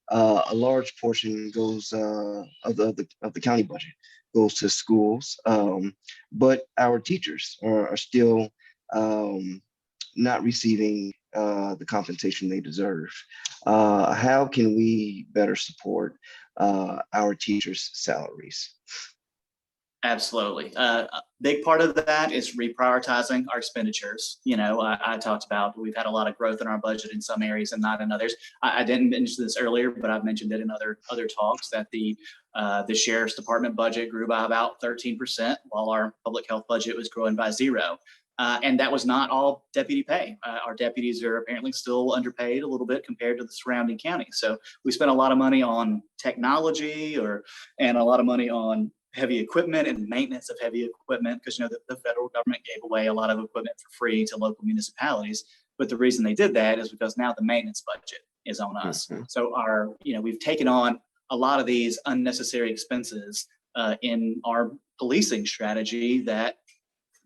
a large portion goes of the county budget goes to schools, but our teachers are still not receiving the compensation they deserve. How can we better support our teachers' salaries? Absolutely. A big part of that is reprioritizing our expenditures. I talked about we've had a lot of growth in our budget in some areas and not in others. I didn't mention this earlier, but I've mentioned it in other talks that the sheriff's department budget grew by about 13%, while our public health budget was growing by 0. And that was not all deputy pay. Our deputies are apparently still underpaid a little bit compared to the surrounding counties. So we spent a lot of money on technology and a lot of money on heavy equipment and maintenance of heavy equipment, because the federal government gave away a lot of equipment for free to local municipalities. But the reason they did that is because now the maintenance budget is on us. Mm-hmm. So we've taken on a lot of these unnecessary expenses in our policing strategy that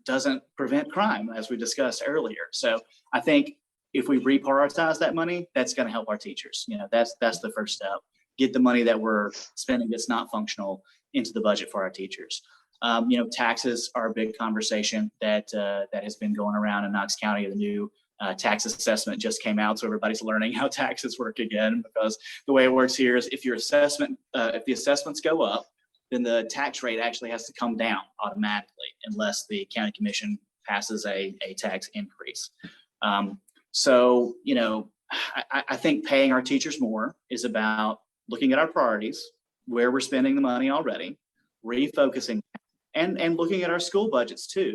doesn't prevent crime, as we discussed earlier. So I think if we reprioritize that money, that's going to help our teachers. That's the first step. Get the money that we're spending that's not functional into the budget for our teachers. Taxes are a big conversation that has been going around in Knox County. The new tax assessment just came out, so everybody's learning how taxes work again, because the way it works here is if the assessments go up, then the tax rate actually has to come down automatically unless the county commission passes a tax increase. I think paying our teachers more is about looking at our priorities, where we're spending the money already, refocusing, and looking at our school budgets too.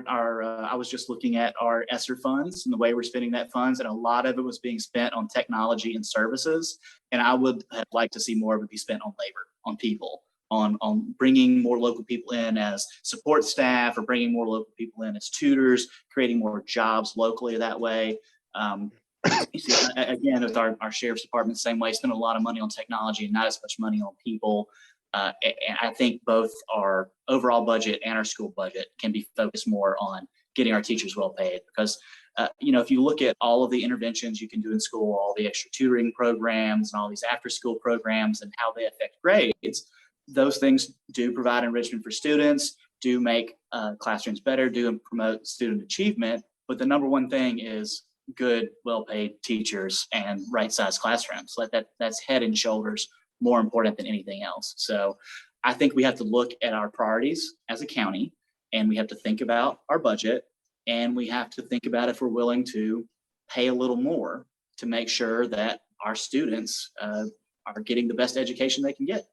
I was just looking at our ESSER funds and the way we're spending that funds, and a lot of it was being spent on technology and services. And I would have liked to see more of it be spent on labor, on people, on bringing more local people in as support staff, or bringing more local people in as tutors, creating more jobs locally that way. You see, again, with our sheriff's department, same way, spend a lot of money on technology and not as much money on people. And I think both our overall budget and our school budget can be focused more on getting our teachers well paid, because if you look at all of the interventions you can do in school, all the extra tutoring programs and all these after school programs and how they affect grades, those things do provide enrichment for students, do make classrooms better, do promote student achievement. But the number one thing is good, well-paid teachers and right-sized classrooms. That's head and shoulders more important than anything else. So I think we have to look at our priorities as a county, and we have to think about our budget, and we have to think about if we're willing to pay a little more to make sure that our students are getting the best education they can get.